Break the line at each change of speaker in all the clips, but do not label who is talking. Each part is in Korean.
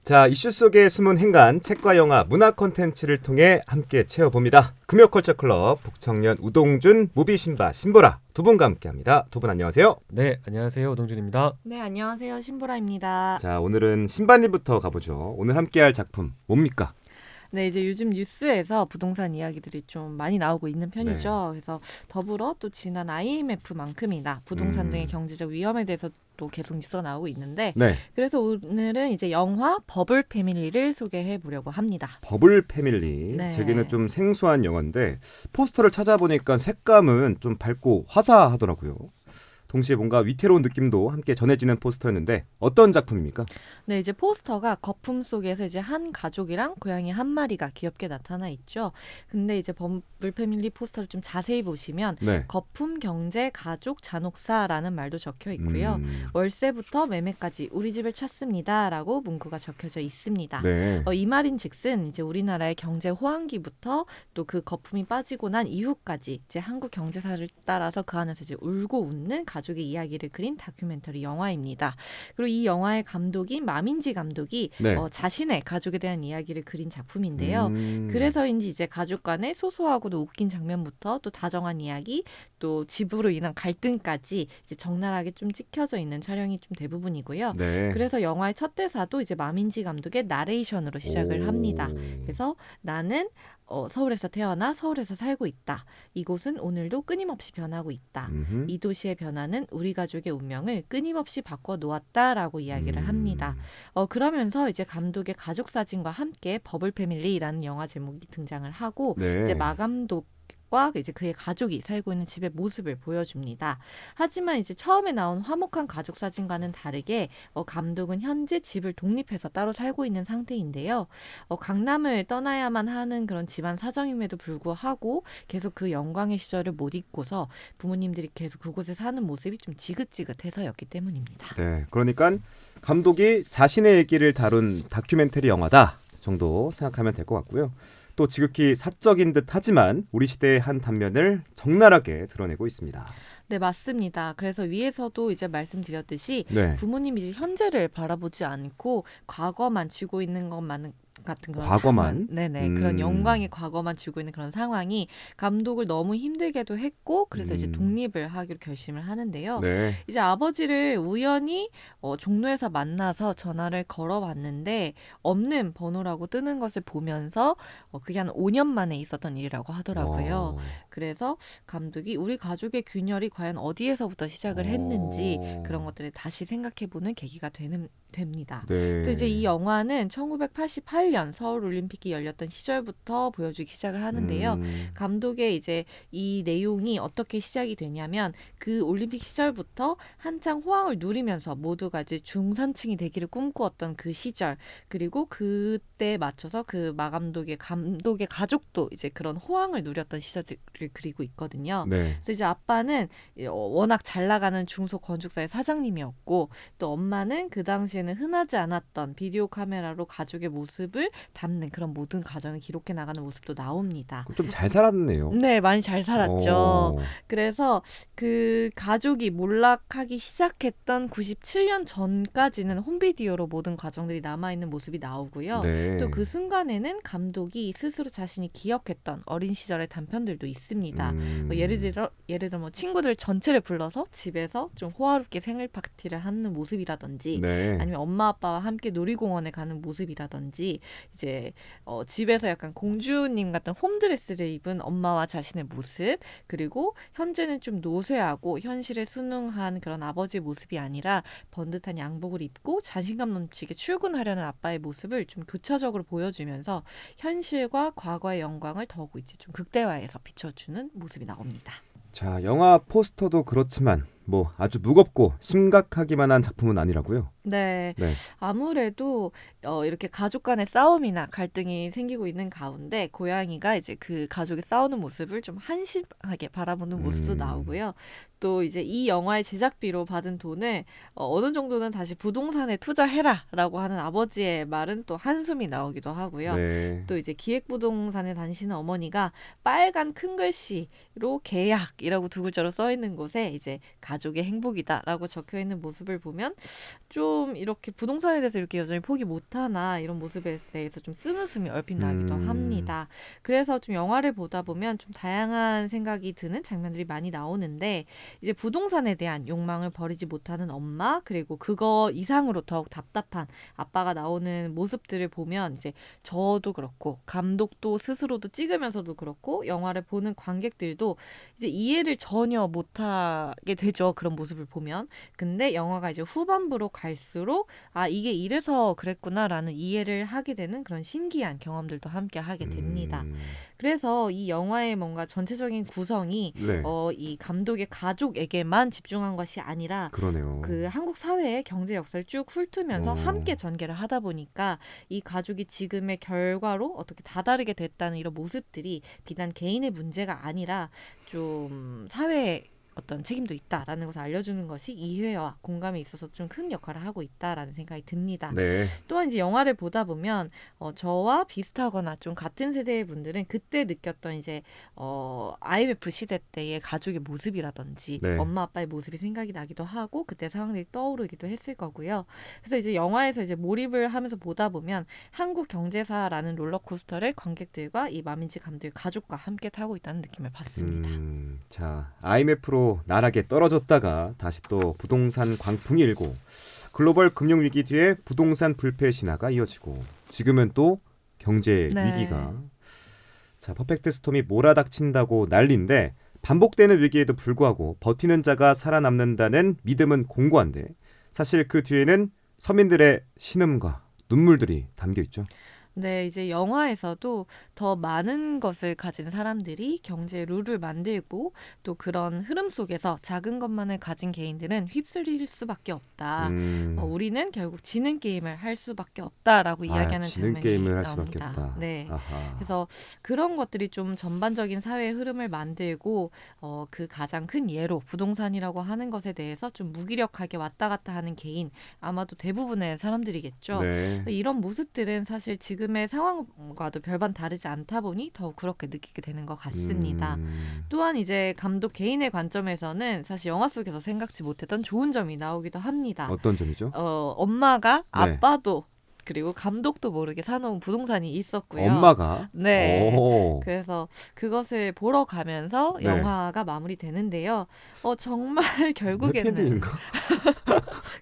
자, 이슈 속의 숨은 행간, 책과 영화, 문화 콘텐츠를 통해 함께 채워봅니다. 금요컬처클럽 북청년 우동준, 무비신바, 신보라 두 분과 함께합니다. 두 분 안녕하세요.
네, 안녕하세요. 오동준입니다.
네, 안녕하세요. 신보라입니다.
자, 오늘은 신바님부터 가보죠. 오늘 함께할 작품 뭡니까?
네, 이제 요즘 뉴스에서 부동산 이야기들이 좀 많이 나오고 있는 편이죠. 그래서 더불어 또 지난 IMF만큼이나 부동산 등의 경제적 위험에 대해서 또 계속 뉴스가 나오고 있는데
네,
그래서 오늘은 이제 영화 버블 패밀리를 소개해 보려고 합니다.
버블 패밀리.
네.
제게는 좀 생소한 영화인데 포스터를 찾아보니까 색감은 좀 밝고 화사하더라고요. 동시에 뭔가 위태로운 느낌도 함께 전해지는 포스터였는데 어떤 작품입니까?
네, 이제 포스터가 거품 속에서 이제 한 가족이랑 고양이 한 마리가 귀엽게 나타나 있죠. 근데 이제 버블 패밀리 포스터를 좀 자세히 보시면
네.
거품 경제 가족 잔혹사라는 말도 적혀 있고요. 월세부터 매매까지 우리 집을 찾습니다라고 문구가 적혀져 있습니다.
네.
이 말인즉슨 이제 우리나라의 경제 호황기부터 또 그 거품이 빠지고 난 이후까지 이제 한국 경제사를 따라서 그 안에서 이제 울고 웃는 가족의 이야기를 그린 다큐멘터리 영화입니다. 그리고 이 영화의 감독인 마민지 감독이
네.
자신의 가족에 대한 이야기를 그린 작품인데요.
음.
그래서인지 이제 가족 간의 소소하고도 웃긴 장면부터 또 다정한 이야기, 또 집으로 인한 갈등까지 이제 적나라하게 좀 찍혀져 있는 촬영이 좀 대부분이고요.
네.
그래서 영화의 첫 대사도 이제 마민지 감독의 나레이션으로 시작을
오.
합니다. 그래서 나는 서울에서 태어나 서울에서 살고 있다. 이곳은 오늘도 끊임없이 변하고 있다.
음흠.
이 도시의 변화는 우리 가족의 운명을 끊임없이 바꿔 놓았다라고 이야기를 합니다. 그러면서 이제 감독의 가족 사진과 함께 버블 패밀리라는 영화 제목이 등장을 하고
네.
이제 마감독 과 이제 그의 가족이 살고 있는 집의 모습을 보여줍니다. 하지만 이제 처음에 나온 화목한 가족 사진과는 다르게 감독은 현재 집을 독립해서 따로 살고 있는 상태인데요. 강남을 떠나야만 하는 그런 집안 사정임에도 불구하고 계속 그 영광의 시절을 못 잊고서 부모님들이 계속 그곳에 사는 모습이 좀 지긋지긋해서였기 때문입니다.
네, 그러니까 감독이 자신의 얘기를 다룬 다큐멘터리 영화다 정도 생각하면 될 것 같고요. 또 지극히 사적인 듯 하지만 우리 시대의 한 단면을 적나라하게 드러내고 있습니다.
네, 맞습니다. 그래서 위에서도 이제 말씀드렸듯이
네.
부모님이 이제 현재를 바라보지 않고 과거만 쥐고 있는 것만 같은 그런
과거만?
상황, 네네 그런 영광의 과거만 쥐고 있는 그런 상황이 감독을 너무 힘들게도 했고 그래서 이제 독립을 하기로 결심을 하는데요.
네.
이제 아버지를 우연히 종로에서 만나서 전화를 걸어봤는데 없는 번호라고 뜨는 것을 보면서 그게 한 5년 만에 있었던 일이라고 하더라고요. 그래서 감독이 우리 가족의 균열이 과연 어디에서부터 시작을 했는지 그런 것들을 다시 생각해보는 계기가 됩니다.
네.
그래서 이제 이 영화는 1988년 서울 올림픽이 열렸던 시절부터 보여주기 시작을 하는데요. 감독의 이제 이 내용이 어떻게 시작이 되냐면 그 올림픽 시절부터 한창 호황을 누리면서 모두가 이제 중산층이 되기를 꿈꾸었던 그 시절 그리고 그때에 맞춰서 그 감독의 가족도 이제 그런 호황을 누렸던 시절을 그리고 있거든요.
네.
그래서 이제 아빠는 워낙 잘 나가는 중소건축사의 사장님이었고 또 엄마는 그 당시에는 흔하지 않았던 비디오 카메라로 가족의 모습을 담는 그런 모든 과정을 기록해 나가는 모습도 나옵니다.
좀 잘 살았네요.
네, 많이 잘 살았죠. 그래서 그 가족이 몰락하기 시작했던 97년 전까지는 홈비디오로 모든 과정들이 남아있는 모습이 나오고요.
네.
또 그 순간에는 감독이 스스로 자신이 기억했던 어린 시절의 단편들도 있습니다. 예를 들어 뭐 친구들 전체를 불러서 집에서 좀 호화롭게 생일 파티를 하는 모습이라든지
네.
아니면 엄마 아빠와 함께 놀이공원에 가는 모습이라든지 이제 집에서 약간 공주님 같은 홈드레스를 입은 엄마와 자신의 모습 그리고 현재는 좀 노쇠하고 현실에 순응한 그런 아버지의 모습이 아니라 번듯한 양복을 입고 자신감 넘치게 출근하려는 아빠의 모습을 좀 교차적으로 보여주면서 현실과 과거의 영광을 더욱 이제 좀 극대화해서 비춰주는 모습이 나옵니다.
자, 영화 포스터도 그렇지만 뭐 아주 무겁고 심각하기만 한 작품은 아니라고요.
네.
네.
아무래도 이렇게 가족 간의 싸움이나 갈등이 생기고 있는 가운데 고양이가 이제 그 가족이 싸우는 모습을 좀 한심하게 바라보는 모습도 나오고요. 또 이제 이 영화의 제작비로 받은 돈을 어느 정도는 다시 부동산에 투자해라라고 하는 아버지의 말은 또 한숨이 나오기도 하고요.
네.
또 이제 기획부동산에 다니시는 어머니가 빨간 큰 글씨로 계약이라고 두 글자로 써 있는 곳에 이제 가족의 행복이다라고 적혀 있는 모습을 보면 좀 이렇게 부동산에 대해서 이렇게 여전히 포기 못하나 이런 모습에 대해서 좀 쓴웃음이 얼핏 나기도 합니다. 그래서 좀 영화를 보다 보면 좀 다양한 생각이 드는 장면들이 많이 나오는데 이제 부동산에 대한 욕망을 버리지 못하는 엄마 그리고 그거 이상으로 더욱 답답한 아빠가 나오는 모습들을 보면 이제 저도 그렇고 감독도 스스로도 찍으면서도 그렇고 영화를 보는 관객들도 이제 이해를 전혀 못하게 되죠. 그런 모습을 보면. 근데 영화가 이제 후반부로 갈수록 아 이게 이래서 그랬구나라는 이해를 하게 되는 그런 신기한 경험들도 함께 하게 됩니다. 그래서 이 영화의 뭔가 전체적인 구성이
네.
이 감독의 가족에게만 집중한 것이 아니라
그러네요.
그 한국 사회의 경제 역사를 쭉 훑으면서
어.
함께 전개를 하다 보니까 이 가족이 지금의 결과로 어떻게 다다르게 됐다는 이런 모습들이 비단 개인의 문제가 아니라 좀 사회의 어떤 책임도 있다라는 것을 알려주는 것이 이해와 공감에 있어서 좀 큰 역할을 하고 있다라는 생각이 듭니다.
네.
또한 이제 영화를 보다 보면 저와 비슷하거나 좀 같은 세대의 분들은 그때 느꼈던 이제 IMF 시대 때의 가족의 모습이라든지
네.
엄마 아빠의 모습이 생각이 나기도 하고 그때 상황들이 떠오르기도 했을 거고요. 그래서 이제 영화에서 이제 몰입을 하면서 보다 보면 한국 경제사라는 롤러코스터를 관객들과 이 마민지 감독의 가족과 함께 타고 있다는 느낌을 받습니다.
자, IMF로 나락에 떨어졌다가 다시 또 부동산 광풍이 일고 글로벌 금융 위기 뒤에 부동산 불패 신화가 이어지고 지금은 또 경제
네.
위기가 자, 퍼펙트 스톰이 몰아닥친다고 난리인데 반복되는 위기에도 불구하고 버티는 자가 살아남는다는 믿음은 공고한데 사실 그 뒤에는 서민들의 신음과 눈물들이 담겨 있죠.
네, 이제 영화에서도 더 많은 것을 가진 사람들이 경제 룰을 만들고 또 그런 흐름 속에서 작은 것만을 가진 개인들은 휩쓸릴 수밖에 없다. 우리는 결국 지는 게임을 할 수밖에 없다라고 이야기하는
지는
장면이
게임을 할
나옵니다.
수밖에 없다.
네.
아하.
그래서 그런 것들이 좀 전반적인 사회의 흐름을 만들고 그 가장 큰 예로 부동산이라고 하는 것에 대해서 좀 무기력하게 왔다 갔다 하는 개인 아마도 대부분의 사람들이겠죠.
네.
이런 모습들은 사실 지금의 상황과도 별반 다르지 않다 보니 더욱 그렇게 느끼게 되는 것 같습니다. 또한 이제 감독 개인의 관점에서는 사실 영화 속에서 생각지 못했던 좋은 점이 나오기도 합니다.
어떤 점이죠?
엄마가
네.
아빠도 그리고 감독도 모르게 사놓은 부동산이 있었고요.
엄마가
네.
오.
그래서 그것을 보러 가면서
네.
영화가 마무리되는데요. 정말 결국에는
해피엔딩인가?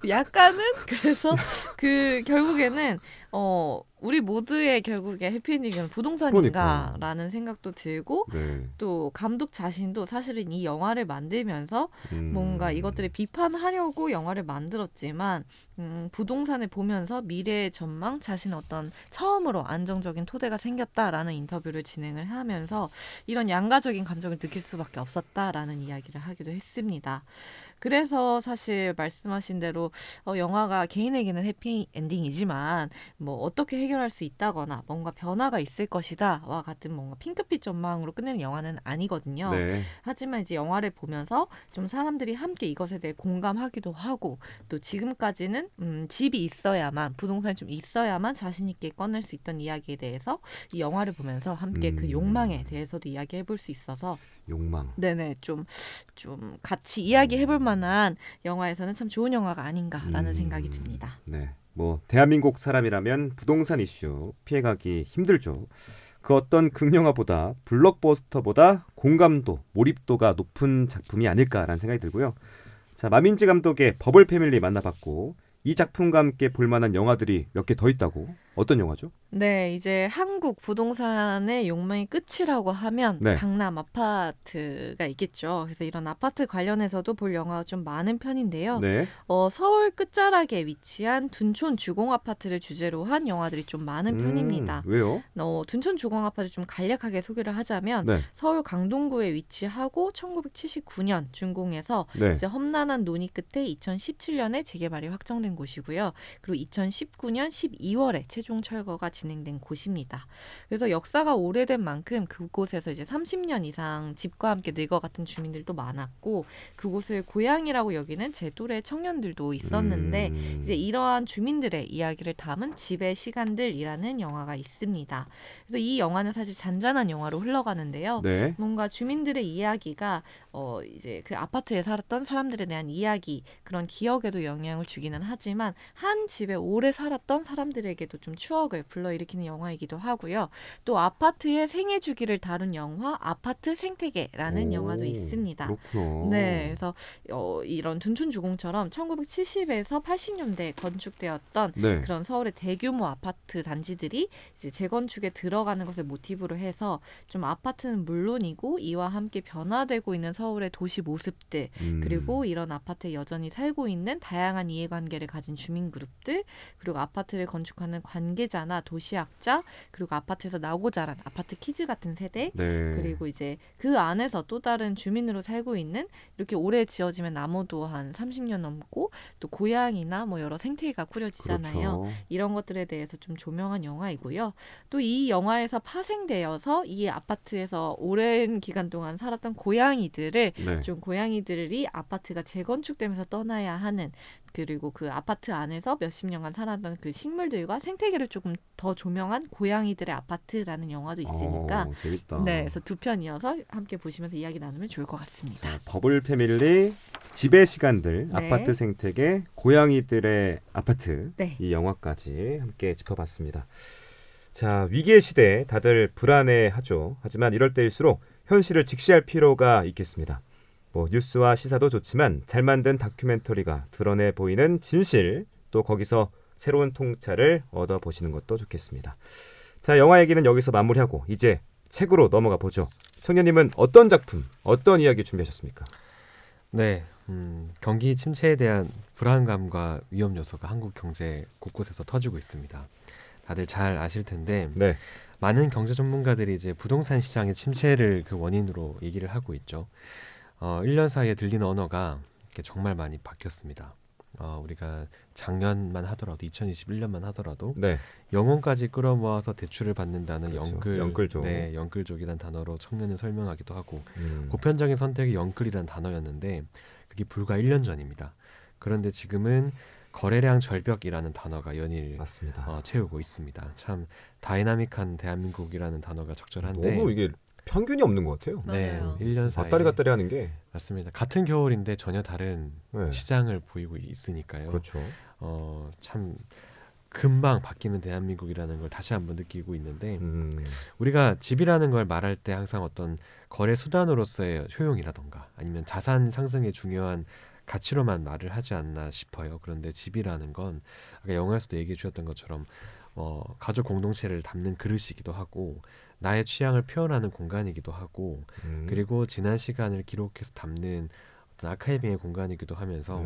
약간은 그래서 그 결국에는 우리 모두의 결국에 해피엔딩은 부동산인가라는 생각도 들고
네.
또 감독 자신도 사실은 이 영화를 만들면서 뭔가 이것들을 비판하려고 영화를 만들었지만 부동산을 보면서 미래의 전망, 자신의 어떤 처음으로 안정적인 토대가 생겼다라는 인터뷰를 진행을 하면서 이런 양가적인 감정을 느낄 수밖에 없었다라는 이야기를 하기도 했습니다. 그래서 사실 말씀하신 대로 영화가 개인에게는 해피엔딩이지만 뭐 어떻게 해결할 수 있다거나 뭔가 변화가 있을 것이다와 같은 뭔가 핑크빛 전망으로 끝내는 영화는 아니거든요.
네.
하지만 이제 영화를 보면서 좀 사람들이 함께 이것에 대해 공감하기도 하고 또 지금까지는 집이 있어야만 부동산이 좀 있어야만 자신 있게 꺼낼 수 있던 이야기에 대해서 이 영화를 보면서 함께 그 욕망에 대해서도 이야기해 볼 수 있어서
욕망.
네네 좀 같이 이야기해 볼 만한 영화에서는 참 좋은 영화가 아닌가라는 생각이 듭니다.
네. 뭐 대한민국 사람이라면 부동산 이슈 피해가기 힘들죠. 그 어떤 극영화보다 블록버스터보다 공감도, 몰입도가 높은 작품이 아닐까라는 생각이 들고요. 자, 마민지 감독의 버블 패밀리 만나봤고 이 작품과 함께 볼만한 영화들이 몇 개 더 있다고? 어떤 영화죠?
네, 이제 한국 부동산의 욕망의 끝이라고 하면
네.
강남 아파트가 있겠죠. 그래서 이런 아파트 관련해서도 볼 영화가 좀 많은 편인데요.
네.
서울 끝자락에 위치한 둔촌 주공 아파트를 주제로 한 영화들이 좀 많은 편입니다.
왜요?
둔촌 주공 아파트 좀 간략하게 소개를 하자면
네.
서울 강동구에 위치하고 1979년 준공해서
네.
이제 험난한 논의 끝에 2017년에 재개발이 확정된 곳이고요. 그리고 2019년 12월에 최종 철거가 진행된 곳입니다. 그래서 역사가 오래된 만큼 그곳에서 이제 30년 이상 집과 함께 늙어갔던 주민들도 많았고 그곳을 고향이라고 여기는 제 또래 청년들도 있었는데 이제 이러한 주민들의 이야기를 담은 집의 시간들이라는 영화가 있습니다. 그래서 이 영화는 사실 잔잔한 영화로 흘러가는데요.
네.
뭔가 주민들의 이야기가 이제 그 아파트에 살았던 사람들에 대한 이야기, 그런 기억에도 영향을 주기는 하지만 한 집에 오래 살았던 사람들에게도 좀 추억을 불러일으키는 영화이기도 하고요. 또 아파트의 생애 주기를 다룬 영화 아파트 생태계라는 영화도 있습니다.
그렇구나.
네, 그래서 이런 둔촌주공처럼 1970에서 80년대에 건축되었던
네.
그런 서울의 대규모 아파트 단지들이 이제 재건축에 들어가는 것을 모티브로 해서 좀 아파트는 물론이고 이와 함께 변화되고 있는 서울의 도시 모습들, 그리고 이런 아파트에 여전히 살고 있는 다양한 이해관계를 가진 주민 그룹들, 그리고 아파트를 건축하는 관계자나 도시학자, 그리고 아파트에서 나고 자란 아파트 키즈 같은 세대,
네.
그리고 이제 그 안에서 또 다른 주민으로 살고 있는, 이렇게 오래 지어지면 나무도 한 30년 넘고 또 고양이나 뭐 여러 생태계가 꾸려지잖아요.
그렇죠.
이런 것들에 대해서 좀 조명한 영화이고요. 또 이 영화에서 파생되어서 이 아파트에서 오랜 기간 동안 살았던 고양이들을
네.
좀 고양이들이 아파트가 재건축되면서 떠나야 하는, 그리고 그 아파트 안에서 몇십 년간 살았던 그 식물들과 생태계를 조금 더 조명한 고양이들의 아파트라는 영화도 있으니까
재밌다.
네, 그래서 두 편 이어서 함께 보시면서 이야기 나누면 좋을 것 같습니다.
자, 버블 패밀리, 집의 시간들,
네.
아파트 생태계, 고양이들의 아파트,
네.
이 영화까지 함께 짚어봤습니다. 자, 위기의 시대 다들 불안해하죠. 하지만 이럴 때일수록 현실을 직시할 필요가 있겠습니다. 뭐 뉴스와 시사도 좋지만 잘 만든 다큐멘터리가 드러내 보이는 진실, 또 거기서 새로운 통찰을 얻어보시는 것도 좋겠습니다. 자, 영화 얘기는 여기서 마무리하고 이제 책으로 넘어가 보죠. 청년님은 어떤 작품, 어떤 이야기 준비하셨습니까?
네, 경기 침체에 대한 불안감과 위험 요소가 한국 경제 곳곳에서 터지고 있습니다. 다들 잘 아실 텐데
네.
많은 경제 전문가들이 이제 부동산 시장의 침체를 그 원인으로 얘기를 하고 있죠. 1년 사이에 들리는 언어가 이렇게 정말 많이 바뀌었습니다. 우리가 작년만 하더라도 2021년만 하더라도
네.
영혼까지 끌어모아서 대출을 받는다는
그렇죠. 영끌족.
네, 영끌족이란 단어로 청년을 설명하기도 하고 보편적인 선택이 영끌이란 단어였는데 그게 불과 1년 전입니다. 그런데 지금은 거래량 절벽이라는 단어가 연일
맞습니다.
채우고 있습니다. 참 다이나믹한 대한민국이라는 단어가 적절한데
너무 이게 평균이 없는 것 같아요.
네,
맞아요.
1년 사이에
왔다리 갔다리 하는 게
맞습니다. 같은 겨울인데 전혀 다른
네.
시장을 보이고 있으니까요.
그렇죠.
참 금방 바뀌는 대한민국이라는 걸 다시 한번 느끼고 있는데
음,
우리가 집이라는 걸 말할 때 항상 어떤 거래 수단으로서의 효용이라던가 아니면 자산 상승의 중요한 가치로만 말을 하지 않나 싶어요. 그런데 집이라는 건 아까 영화에서도 얘기해 주셨던 것처럼 가족 공동체를 담는 그릇이기도 하고 나의 취향을 표현하는 공간이기도 하고 그리고 지난 시간을 기록해서 담는 어떤 아카이빙의 공간이기도 하면서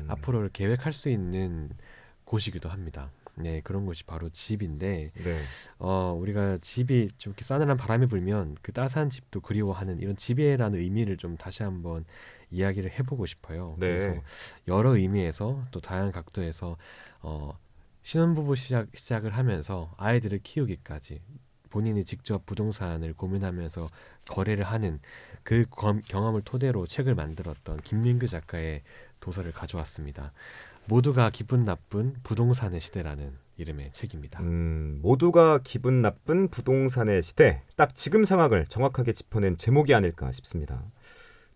앞으로를 계획할 수 있는 곳이기도 합니다. 네, 그런 것이 바로 집인데
네.
우리가 집이 좀 이렇게 싸늘한 바람이 불면 그 따스한 집도 그리워하는 이런 집이라는 의미를 좀 다시 한번 이야기를 해보고 싶어요.
네.
그래서 여러 의미에서 또 다양한 각도에서 신혼부부 시작을 하면서 아이들을 키우기까지 본인이 직접 부동산을 고민하면서 거래를 하는 그 경험을 토대로 책을 만들었던 김민규 작가의 도서를 가져왔습니다. 모두가 기분 나쁜 부동산의 시대라는 이름의 책입니다.
모두가 기분 나쁜 부동산의 시대. 딱 지금 상황을 정확하게 짚어낸 제목이 아닐까 싶습니다.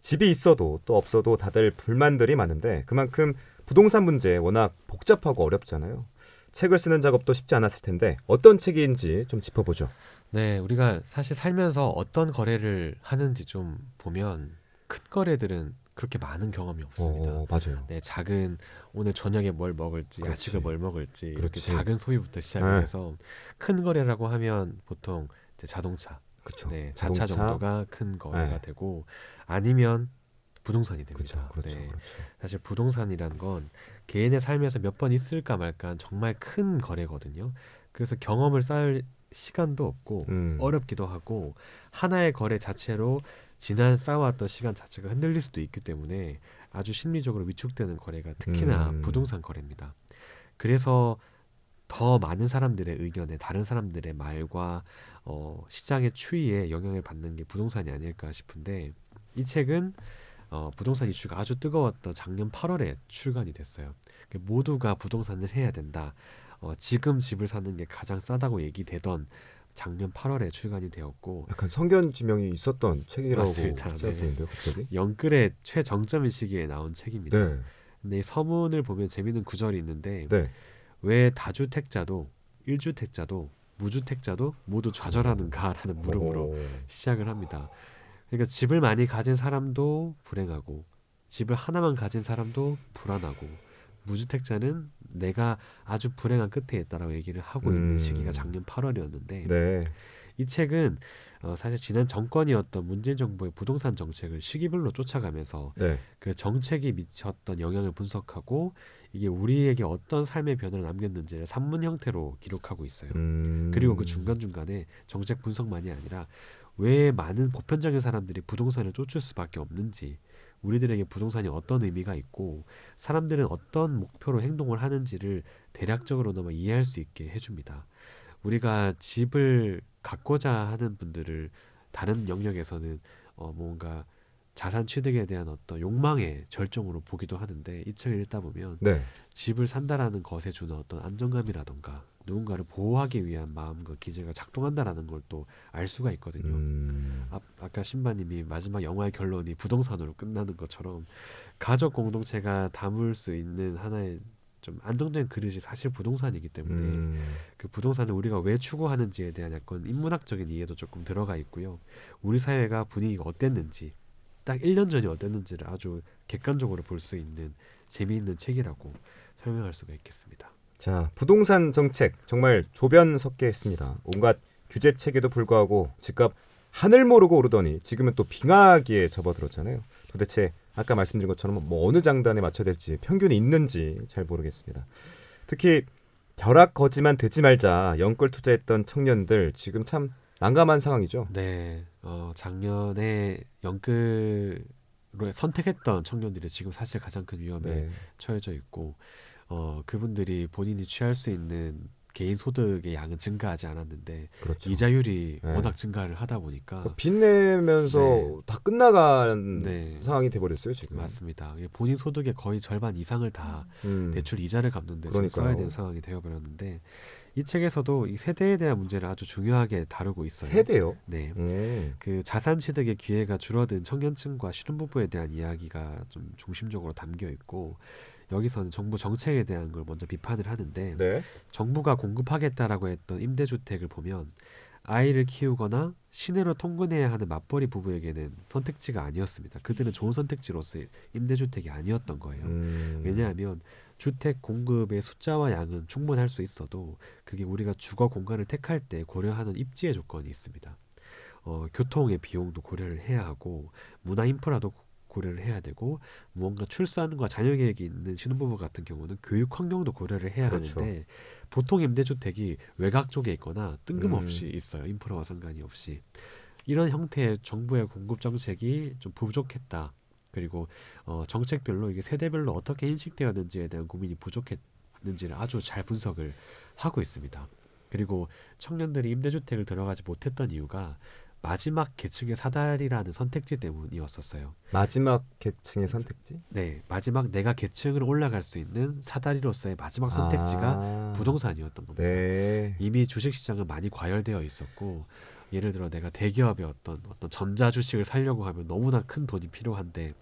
집이 있어도 또 없어도 다들 불만들이 많은데 그만큼 부동산 문제 워낙 복잡하고 어렵잖아요. 책을 쓰는 작업도 쉽지 않았을 텐데 어떤 책인지 좀 짚어보죠.
네, 우리가 사실 살면서 어떤 거래를 하는지 좀 보면 큰 거래들은 그렇게 많은 경험이 없습니다.
맞아요.
네, 작은 오늘 저녁에 뭘 먹을지,
그렇지.
야식을 뭘 먹을지 이렇게
그렇지.
작은 소비부터 시작을
네.
해서 큰 거래라고 하면 보통 이제 자동차,
그렇죠.
네, 자차 정도가 큰 거래가
네.
되고 아니면 부동산이 됩니다.
그렇죠.
네,
그렇죠.
사실 부동산이란 건 개인의 삶에서 몇 번 있을까 말까 한 정말 큰 거래거든요. 그래서 경험을 쌓을 시간도 없고 어렵기도 하고 하나의 거래 자체로 지난 쌓아왔던 시간 자체가 흔들릴 수도 있기 때문에 아주 심리적으로 위축되는 거래가 특히나 부동산 거래입니다. 그래서 더 많은 사람들의 의견에 다른 사람들의 말과 시장의 추이에 영향을 받는 게 부동산이 아닐까 싶은데 이 책은 부동산 이슈가 아주 뜨거웠던 작년 8월에 출간이 됐어요. 모두가 부동산을 해야 된다. 지금 집을 사는 게 가장 싸다고 얘기되던 작년 8월에 출간이 되었고
약간 성견 지명이 있었던 책이라고
맞습니다.
생각되는데요, 갑자기.
영글의 최정점의 시기에 나온 책입니다.
네,
근데 이 서문을 보면 재미있는 구절이 있는데
네.
왜 다주택자도 1주택자도 무주택자도 모두 좌절하는가라는 물음으로
오.
시작을 합니다. 그러니까 집을 많이 가진 사람도 불행하고 집을 하나만 가진 사람도 불안하고 무주택자는 내가 아주 불행한 끝에 있다라고 얘기를 하고 있는 시기가 작년 8월이었는데
네,
이 책은 사실 지난 정권이었던 문재인 정부의 부동산 정책을 시기별로 쫓아가면서
네.
그 정책이 미쳤던 영향을 분석하고 이게 우리에게 어떤 삶의 변화를 남겼는지를 산문 형태로 기록하고 있어요. 그리고 그 중간중간에 정책 분석만이 아니라 왜 많은 보편적인 사람들이 부동산을 쫓을 수밖에 없는지, 우리들에게 부동산이 어떤 의미가 있고 사람들은 어떤 목표로 행동을 하는지를 대략적으로나마 이해할 수 있게 해줍니다. 우리가 집을 갖고자 하는 분들을 다른 영역에서는 뭔가 자산 취득에 대한 어떤 욕망의 절정으로 보기도 하는데 이 책을 읽다 보면
네.
집을 산다라는 것에 주는 어떤 안정감이라던가 누군가를 보호하기 위한 마음과 기제가 작동한다라는 걸 또 알 수가 있거든요. 아까 신바님이 마지막 영화의 결론이 부동산으로 끝나는 것처럼 가족 공동체가 담을 수 있는 하나의 좀 안정된 그릇이 사실 부동산이기 때문에 그 부동산을 우리가 왜 추구하는지에 대한 약간 인문학적인 이해도 조금 들어가 있고요. 우리 사회가 분위기가 어땠는지 딱 1년 전이 어땠는지를 아주 객관적으로 볼 수 있는 재미있는 책이라고 설명할 수가 있겠습니다.
자, 부동산 정책 정말 조변석계했습니다. 온갖 규제책에도 불구하고 집값 하늘 모르고 오르더니 지금은 또 빙하기에 접어들었잖아요. 도대체 아까 말씀드린 것처럼 뭐 어느 장단에 맞춰야 될지 평균이 있는지 잘 모르겠습니다. 특히 벼락 거지만 되지 말자 영끌 투자했던 청년들 지금 참 난감한 상황이죠.
네, 작년에 영끌로 선택했던 청년들이 지금 사실 가장 큰 위험에
네.
처해져 있고 그분들이 본인이 취할 수 있는 개인 소득의 양은 증가하지 않았는데
그렇죠.
이자율이
네.
워낙 증가를 하다 보니까
빚 내면서
네.
다 끝나가는
네,
상황이 돼버렸어요 지금.
맞습니다. 이게 본인 소득의 거의 절반 이상을 다
음.
대출 이자를 갚는 데
그러니까요.
써야 되는 상황이 되어버렸는데 이 책에서도 이 세대에 대한 문제를 아주 중요하게 다루고 있어요.
세대요.
네.
음.
그 자산 취득의 기회가 줄어든 청년층과 신혼부부에 대한 이야기가 좀 중심적으로 담겨 있고 여기서는 정부 정책에 대한 걸 먼저 비판을 하는데
네.
정부가 공급하겠다라고 했던 임대주택을 보면 아이를 키우거나 시내로 통근해야 하는 맞벌이 부부에게는 선택지가 아니었습니다. 그들은 좋은 선택지로서의 임대주택이 아니었던 거예요. 왜냐하면 주택 공급의 숫자와 양은 충분할 수 있어도 그게 우리가 주거 공간을 택할 때 고려하는 입지의 조건이 있습니다. 교통의 비용도 고려를 해야 하고 문화 인프라도 고려를 해야 되고 무언가 출산과 자녀 계획이 있는 신혼부부 같은 경우는 교육 환경도 고려를 해야
그렇죠.
하는데 보통 임대주택이 외곽 쪽에 있거나 뜬금없이 있어요. 인프라와 상관이 없이. 이런 형태의 정부의 공급 정책이 좀 부족했다. 그리고 정책별로 이게 세대별로 어떻게 인식되었는지에 대한 고민이 부족했는지를 아주 잘 분석을 하고 있습니다. 그리고 청년들이 임대주택을 들어가지 못했던 이유가 마지막 계층의 사다리라는 선택지 때문이었었어요.
마지막 계층의 선택지?
네, 마지막 내가 계층을 올라갈 수 있는 사다리로서의 마지막 선택지가 부동산이었던 겁니다.
네.
이미 주식시장은 많이 과열되어 있었고 예를 들어 내가 대기업의 어떤 전자주식을 사려고 하면 너무나 큰 돈이 필요한데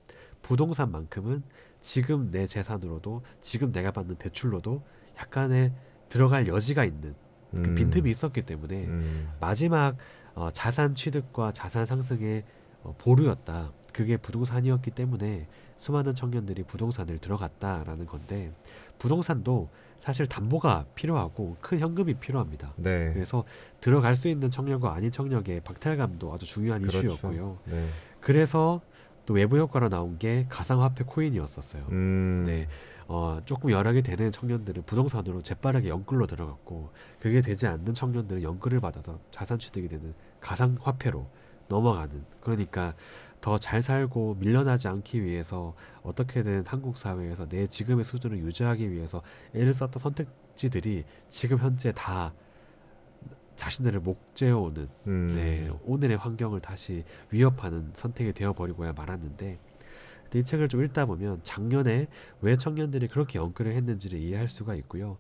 부동산만큼은 지금 내 재산으로도 지금 내가 받는 대출로도 약간의 들어갈 여지가 있는 그 빈틈이 있었기 때문에 마지막 자산 취득과 자산 상승의 보루였다. 그게 부동산이었기 때문에 수많은 청년들이 부동산을 들어갔다라는 건데 부동산도 사실 담보가 필요하고 큰 현금이 필요합니다.
네.
그래서 들어갈 수 있는 청년과 아닌 청년의 박탈감도 아주 중요한
그렇죠.
이슈였고요.
네.
그래서 또 외부 효과로 나온 게 가상화폐 코인이었었어요. 네, 조금 여력이 되는 청년들은 부동산으로 재빠르게 연끌로 들어갔고 그게 되지 않는 청년들은 연끌을 받아서 자산 취득이 되는 가상화폐로 넘어가는 그러니까 더 잘 살고 밀려나지 않기 위해서 어떻게든 한국 사회에서 내 지금의 수준을 유지하기 위해서 애를 썼던 선택지들이 지금 현재 다 자신들을 목재어오는 네, 오늘의 환경을 다시 위협하는 선택이 되어버리고야 말았는데 이 책을 좀 읽다 보면 작년에 왜 청년들이 그렇게 연끌을 했는지를 이해할 수가 있고요.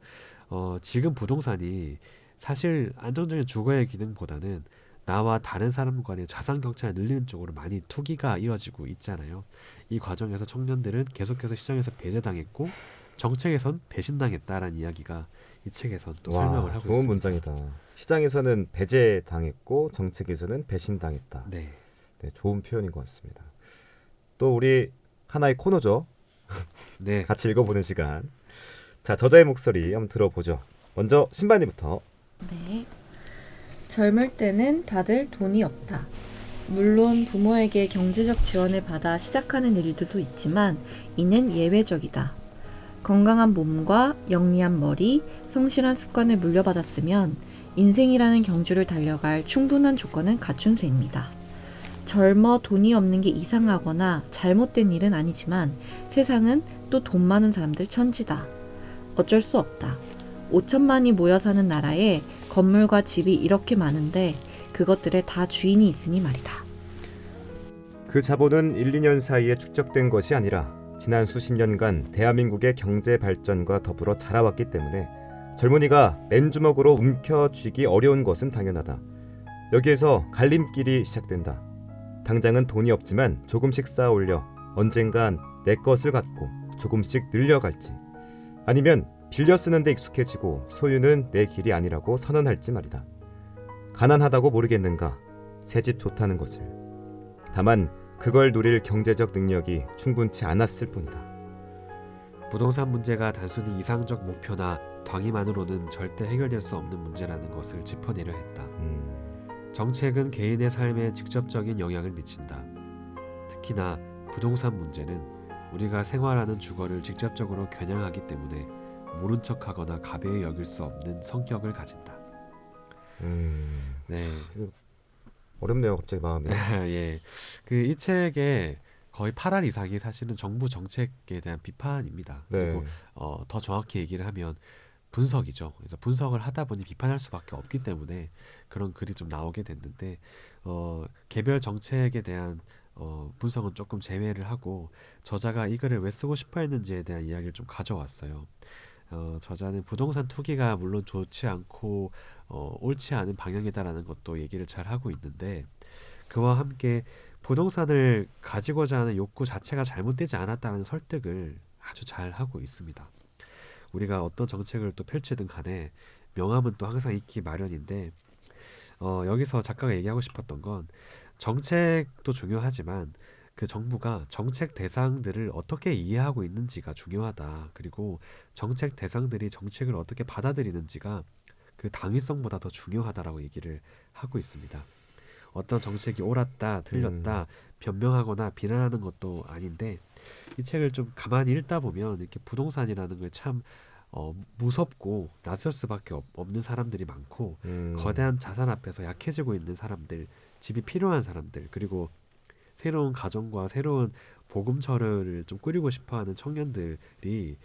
지금 부동산이 사실 안정적인 주거의 기능보다는 나와 다른 사람 간의 자산 격차를 늘리는 쪽으로 많이 투기가 이어지고 있잖아요. 이 과정에서 청년들은 계속해서 시장에서 배제당했고 정책에선 배신당했다라는 이야기가 이 책에선 또 설명을 하고
좋은
있습니다.
문장이다. 시장에서는 배제당했고 정책에서는 배신당했다.
네.
네, 좋은 표현인 것 같습니다. 또 우리 하나의 코너죠.
네.
같이 읽어보는 시간. 자, 저자의 목소리 한번 들어보죠. 먼저 신반니부터.
네. 젊을 때는 다들 돈이 없다. 물론 부모에게 경제적 지원을 받아 시작하는 일들도 있지만 이는 예외적이다. 건강한 몸과 영리한 머리, 성실한 습관을 물려받았으면 인생이라는 경주를 달려갈 충분한 조건은 갖춘 셈입니다. 젊어 돈이 없는 게 이상하거나 잘못된 일은 아니지만 세상은 또 돈 많은 사람들 천지다. 어쩔 수 없다. 5천만이 모여 사는 나라에 건물과 집이 이렇게 많은데 그것들에 다 주인이 있으니 말이다.
그 자본은 1, 2년 사이에 축적된 것이 아니라 지난 수십 년간 대한민국의 경제 발전과 더불어 자라왔기 때문에 젊은이가 맨주먹으로 움켜쥐기 어려운 것은 당연하다. 여기에서 갈림길이 시작된다. 당장은 돈이 없지만 조금씩 쌓아 올려 언젠간 내 것을 갖고 조금씩 늘려갈지, 아니면 빌려 쓰는데 익숙해지고 소유는 내 길이 아니라고 선언할지 말이다. 가난하다고 모르겠는가? 새집 좋다는 것을. 다만 그걸 누릴 경제적 능력이 충분치 않았을 뿐이다.
부동산 문제가 단순히 이상적 목표나 당위만으로는 절대 해결될 수 없는 문제라는 것을 짚어내려 했다. 정책은 개인의 삶에 직접적인 영향을 미친다. 특히나 부동산 문제는 우리가 생활하는 주거를 직접적으로 겨냥하기 때문에 모른 척하거나 가벼이 여길 수 없는 성격을 가진다. 네.
어렵네요, 갑자기 마음이.
예. 그 이 책의 거의 8할 이상이 사실은 정부 정책에 대한 비판입니다. 그리고
네.
더 정확히 얘기를 하면 분석이죠. 그래서 분석을 하다 보니 비판할 수밖에 없기 때문에 그런 글이 좀 나오게 됐는데 개별 정책에 대한 분석은 조금 제외를 하고 저자가 이 글을 왜 쓰고 싶어 했는지에 대한 이야기를 좀 가져왔어요. 저자는 부동산 투기가 물론 좋지 않고 옳지 않은 방향이다라는 것도 얘기를 잘 하고 있는데 그와 함께 부동산을 가지고자 하는 욕구 자체가 잘못되지 않았다는 설득을 아주 잘 하고 있습니다. 우리가 어떤 정책을 또 펼치든 간에 명함은 또 항상 있기 마련인데 여기서 작가가 얘기하고 싶었던 건 정책도 중요하지만 그 정부가 정책 대상들을 어떻게 이해하고 있는지가 중요하다. 그리고 정책 대상들이 정책을 어떻게 받아들이는지가 그 당위성보다 더 중요하다라고 얘기를 하고 있습니다. 어떤 정책이 옳았다, 틀렸다, 변명하거나 비난하는 것도 아닌데 이 책을 좀 가만히 읽다 보면 이렇게 부동산이라는 걸 참 무섭고 낯설 수밖에 없는 사람들이 많고 거대한 자산 앞에서 약해지고 있는 사람들, 집이 필요한 사람들, 그리고 새로운 가정과 새로운 보금처를 좀 꾸리고 싶어하는 청년들이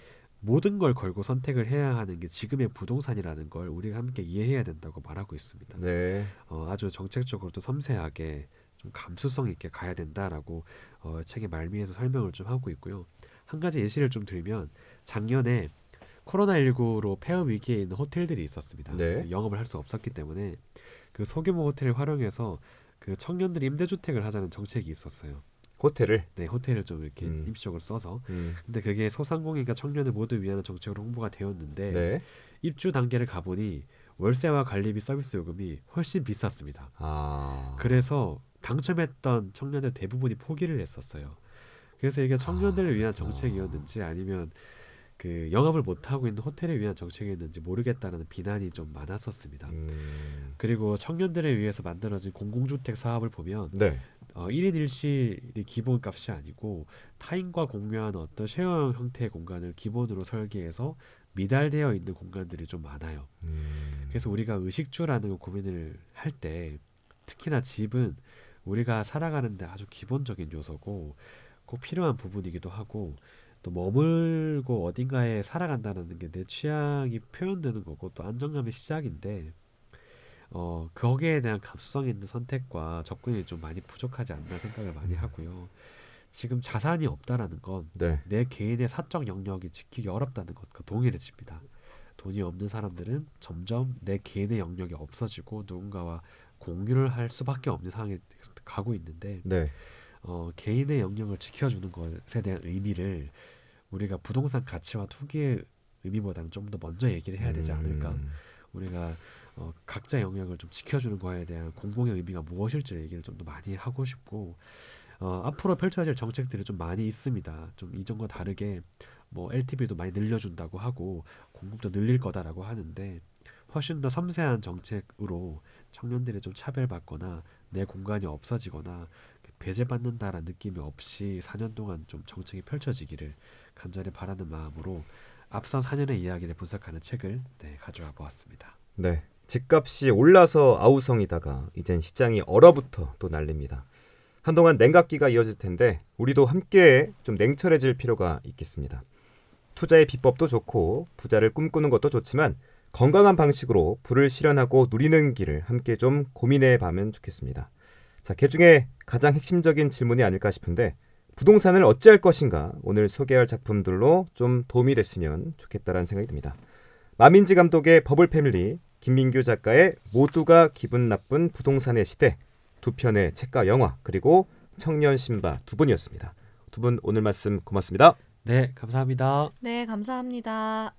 모든 걸 걸고 선택을 해야 하는 게 지금의 부동산이라는 걸 우리가 함께 이해해야 된다고 말하고 있습니다.
네.
아주 정책적으로도 섬세하게 좀 감수성 있게 가야 된다라고 책의 말미에서 설명을 좀 하고 있고요. 한 가지 예시를 좀 들면 작년에 코로나19로 폐업 위기에 있는 호텔들이 있었습니다.
네.
영업을 할 수 없었기 때문에 그 소규모 호텔을 활용해서 그 청년들이 임대주택을 하자는 정책이 있었어요.
호텔을.
네, 호텔을 좀 이렇게 임시적으로 써서.
음.
근데 그게 소상공인과 청년을 모두 위한 정책으로 홍보가 되었는데
네.
입주 단계를 가보니 월세와 관리비 서비스 요금이 훨씬 비쌌습니다. 그래서 당첨했던 청년들 대부분이 포기를 했었어요. 그래서 이게 청년들을 위한 정책이었는지 아니면 그 영업을 못하고 있는 호텔을 위한 정책이었는지 모르겠다는 비난이 좀 많았었습니다. 그리고 청년들을 위해서 만들어진 공공주택 사업을 보면
네.
1인 1실이 기본값이 아니고 타인과 공유하는 어떤 쉐어형 형태의 공간을 기본으로 설계해서 미달되어 있는 공간들이 좀 많아요. 그래서 우리가 의식주라는 고민을 할 때 특히나 집은 우리가 살아가는데 아주 기본적인 요소고 꼭 필요한 부분이기도 하고 또 머물고 어딘가에 살아간다는 게 내 취향이 표현되는 거고 또 안정감의 시작인데 거기에 대한 감수성 있는 선택과 접근이 좀 많이 부족하지 않나 생각을 많이 하고요. 지금 자산이 없다라는 건
네.
내 개인의 사적 영역이 지키기 어렵다는 것과 동일해집니다. 돈이 없는 사람들은 점점 내 개인의 영역이 없어지고 누군가와 공유를 할 수밖에 없는 상황에 가고 있는데
네.
개인의 영역을 지켜주는 것에 대한 의미를 우리가 부동산 가치와 투기의 의미보다는 좀 더 먼저 얘기를 해야 되지 않을까. 우리가 각자 영역을 좀 지켜주는 거에 대한 공공의 의미가 무엇일지 얘기를 좀 더 많이 하고 싶고 앞으로 펼쳐질 정책들이 좀 많이 있습니다. 좀 이전과 다르게 뭐 LTV도 많이 늘려준다고 하고 공급도 늘릴 거다라고 하는데 훨씬 더 섬세한 정책으로 청년들이 좀 차별받거나 내 공간이 없어지거나 배제받는다라는 느낌이 없이 4년 동안 좀 정책이 펼쳐지기를 간절히 바라는 마음으로 앞선 4년의 이야기를 분석하는 책을 가져와 보았습니다.
네. 집값이 올라서 아우성이다가 이젠 시장이 얼어붙어 또 난립니다. 한동안 냉각기가 이어질 텐데 우리도 함께 좀 냉철해질 필요가 있겠습니다. 투자의 비법도 좋고 부자를 꿈꾸는 것도 좋지만 건강한 방식으로 부를 실현하고 누리는 길을 함께 좀 고민해 보면 좋겠습니다. 자, 그중에 가장 핵심적인 질문이 아닐까 싶은데 부동산을 어찌할 것인가 오늘 소개할 작품들로 좀 도움이 됐으면 좋겠다라는 생각이 듭니다. 마민지 감독의 버블 패밀리, 김민규 작가의 모두가 기분 나쁜 부동산의 시대, 두 편의 책과 영화, 그리고 청년 신바 두 분이었습니다. 두 분 오늘 말씀 고맙습니다.
네, 감사합니다.
네, 감사합니다.